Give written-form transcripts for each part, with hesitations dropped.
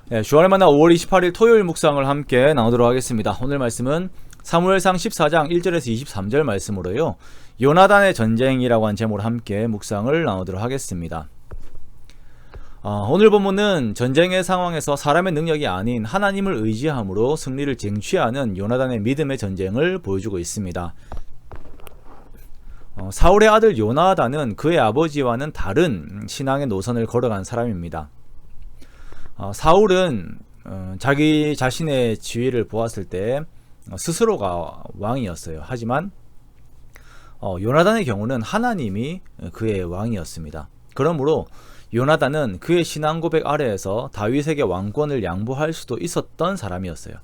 네, 주안의 만나 5월 28일 토요일 묵상을 함께 나누도록 하겠습니다. 오늘 말씀은 사무엘상 14장 1절에서 23절 말씀으로요. 요나단의 전쟁이라고 한 제목으로 함께 묵상을 나누도록 하겠습니다. 오늘 본문은 전쟁의 상황에서 사람의 능력이 아닌 하나님을 의지함으로 승리를 쟁취하는 요나단의 믿음의 전쟁을 보여주고 있습니다. 사울의 아들 요나단은 그의 아버지와는 다른 신앙의 노선을 걸어간 사람입니다. 사울은 자기 자신의 지위를 보았을 때 스스로가 왕이었어요. 하지만 요나단의 경우는 하나님이 그의 왕이었습니다. 그러므로 요나단은 그의 신앙 고백 아래에서 다윗에게 왕권을 양보할 수도 있었던 사람이었어요.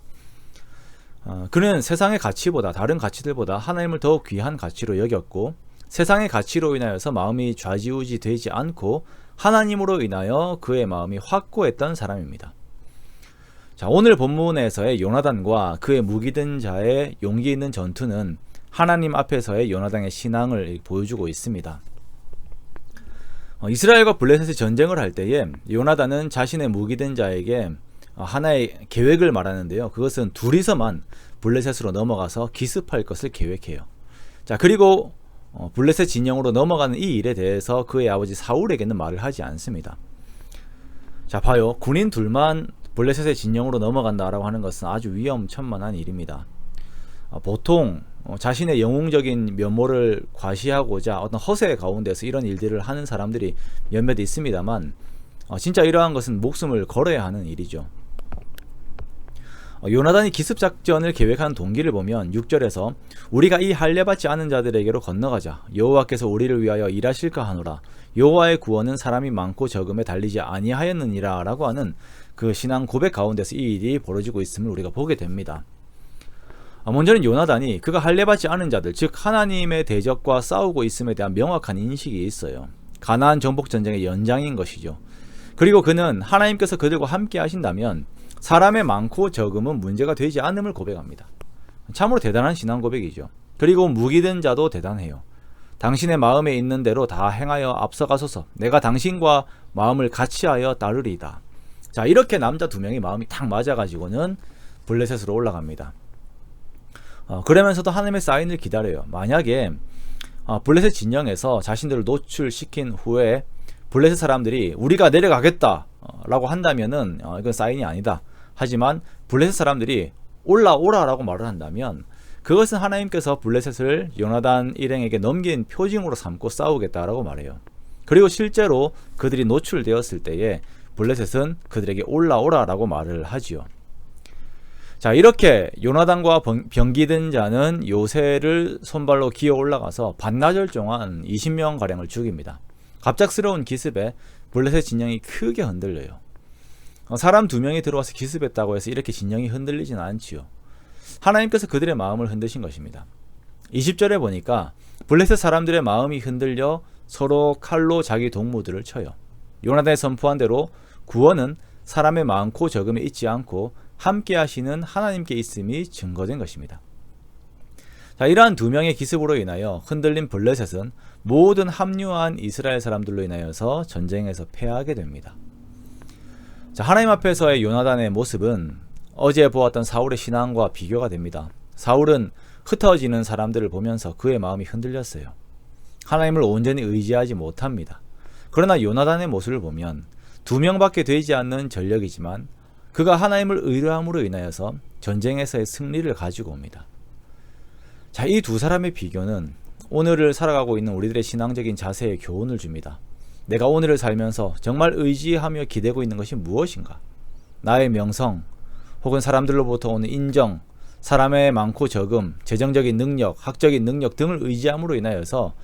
그는 세상의 가치보다, 다른 가치들보다 하나님을 더욱 귀한 가치로 여겼고, 세상의 가치로 인하여서 마음이 좌지우지 되지 않고 하나님으로 인하여 그의 마음이 확고했던 사람입니다. 자, 오늘 본문에서의 요나단과 그의 무기든 자의 용기 있는 전투는 하나님 앞에서의 요나단의 신앙을 보여주고 있습니다. 이스라엘과 블레셋의 전쟁을 할 때에 요나단은 자신의 무기든 자에게 하나의 계획을 말하는데요. 그것은 둘이서만 블레셋으로 넘어가서 기습할 것을 계획해요. 자, 그리고 블레셋 진영으로 넘어가는 이 일에 대해서 그의 아버지 사울에게는 말을 하지 않습니다. 자, 봐요. 군인 둘만 블레셋의 진영으로 넘어간다라고 하는 것은 아주 위험천만한 일입니다. 보통 자신의 영웅적인 면모를 과시하고자 어떤 허세 가운데서 이런 일들을 하는 사람들이 몇몇 있습니다만, 진짜 이러한 것은 목숨을 걸어야 하는 일이죠. 요나단이 기습작전을 계획한 동기를 보면 6절에서 우리가 이 할례받지 않은 자들에게로 건너가자. 여호와께서 우리를 위하여 일하실까 하노라. 여호와의 구원은 사람이 많고 적음에 달리지 아니하였느니라 라고 하는 그 신앙 고백 가운데서 이 일이 벌어지고 있음을 우리가 보게 됩니다. 먼저는 요나단이 그가 할례받지 않은 자들, 즉 하나님의 대적과 싸우고 있음에 대한 명확한 인식이 있어요. 가나안 정복 전쟁의 연장인 것이죠. 그리고 그는 하나님께서 그들과 함께 하신다면 사람의 많고 적음은 문제가 되지 않음을 고백합니다. 참으로 대단한 신앙 고백이죠. 그리고 무기든 자도 대단해요. 당신의 마음에 있는 대로 다 행하여 앞서가소서. 내가 당신과 마음을 같이하여 따르리이다. 자, 이렇게 남자 두 명이 마음이 딱 맞아가지고는 블레셋으로 올라갑니다. 그러면서도 하나님의 사인을 기다려요. 만약에 블레셋 진영에서 자신들을 노출시킨 후에 블레셋 사람들이 우리가 내려가겠다 라고 한다면은 이건 사인이 아니다. 하지만 블레셋 사람들이 올라오라 라고 말을 한다면 그것은 하나님께서 블레셋을 요나단 일행에게 넘긴 표징으로 삼고 싸우겠다라고 말해요. 그리고 실제로 그들이 노출되었을 때에 블레셋은 그들에게 올라오라 라고 말을 하지요. 자, 이렇게 요나단과 병기든 자는 요새를 손발로 기어 올라가서 반나절 동안 20명가량을 죽입니다. 갑작스러운 기습에 블레셋 진영이 크게 흔들려요. 사람 2명이 들어와서 기습했다고 해서 이렇게 진영이 흔들리진 않지요. 하나님께서 그들의 마음을 흔드신 것입니다. 20절에 보니까 블레셋 사람들의 마음이 흔들려 서로 칼로 자기 동무들을 쳐요. 요나단이 선포한 대로 구원은 사람의 많고 적음에 있지 않고 함께 하시는 하나님께 있음이 증거된 것입니다. 자, 이러한 2명의 기습으로 인하여 흔들린 블레셋은 모든 합류한 이스라엘 사람들로 인하여서 전쟁에서 패하게 됩니다. 자, 하나님 앞에서의 요나단의 모습은 어제 보았던 사울의 신앙과 비교가 됩니다. 사울은 흩어지는 사람들을 보면서 그의 마음이 흔들렸어요. 하나님을 온전히 의지하지 못합니다. 그러나 요나단의 모습을 보면 2명밖에 되지 않는 전력이지만 그가 하나님을 의뢰함으로 인하여서 전쟁에서의 승리를 가지고 옵니다. 자, 이 두 사람의 비교는 오늘을 살아가고 있는 우리들의 신앙적인 자세에 교훈을 줍니다. 내가 오늘을 살면서 정말 의지하며 기대고 있는 것이 무엇인가? 나의 명성, 혹은 사람들로부터 오는 인정, 사람의 많고 적음, 재정적인 능력, 학적인 능력 등을 의지함으로 인하여서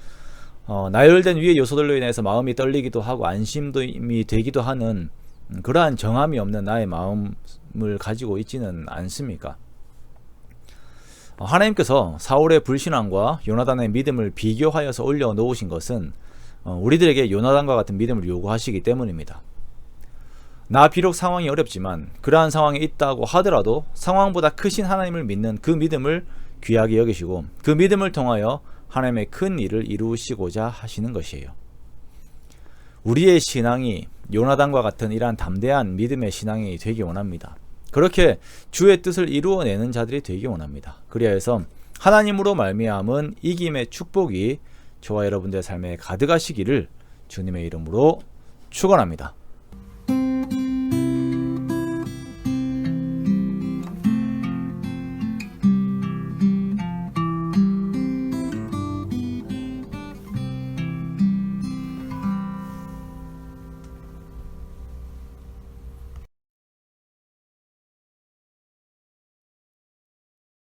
나열된 위의 요소들로 인해서 마음이 떨리기도 하고 안심이 되기도 하는 그러한 정함이 없는 나의 마음을 가지고 있지는 않습니까? 하나님께서 사울의 불신앙과 요나단의 믿음을 비교하여서 올려놓으신 것은 우리들에게 요나단과 같은 믿음을 요구하시기 때문입니다. 나 비록 상황이 어렵지만 그러한 상황에 있다고 하더라도 상황보다 크신 하나님을 믿는 그 믿음을 귀하게 여기시고 그 믿음을 통하여 하나님의 큰 일을 이루시고자 하시는 것이에요. 우리의 신앙이 요나단과 같은 이러한 담대한 믿음의 신앙이 되기 원합니다. 그렇게 주의 뜻을 이루어내는 자들이 되기 원합니다. 그리하여서 하나님으로 말미암은 이김의 축복이 저와 여러분들의 삶에 가득하시기를 주님의 이름으로 축원합니다.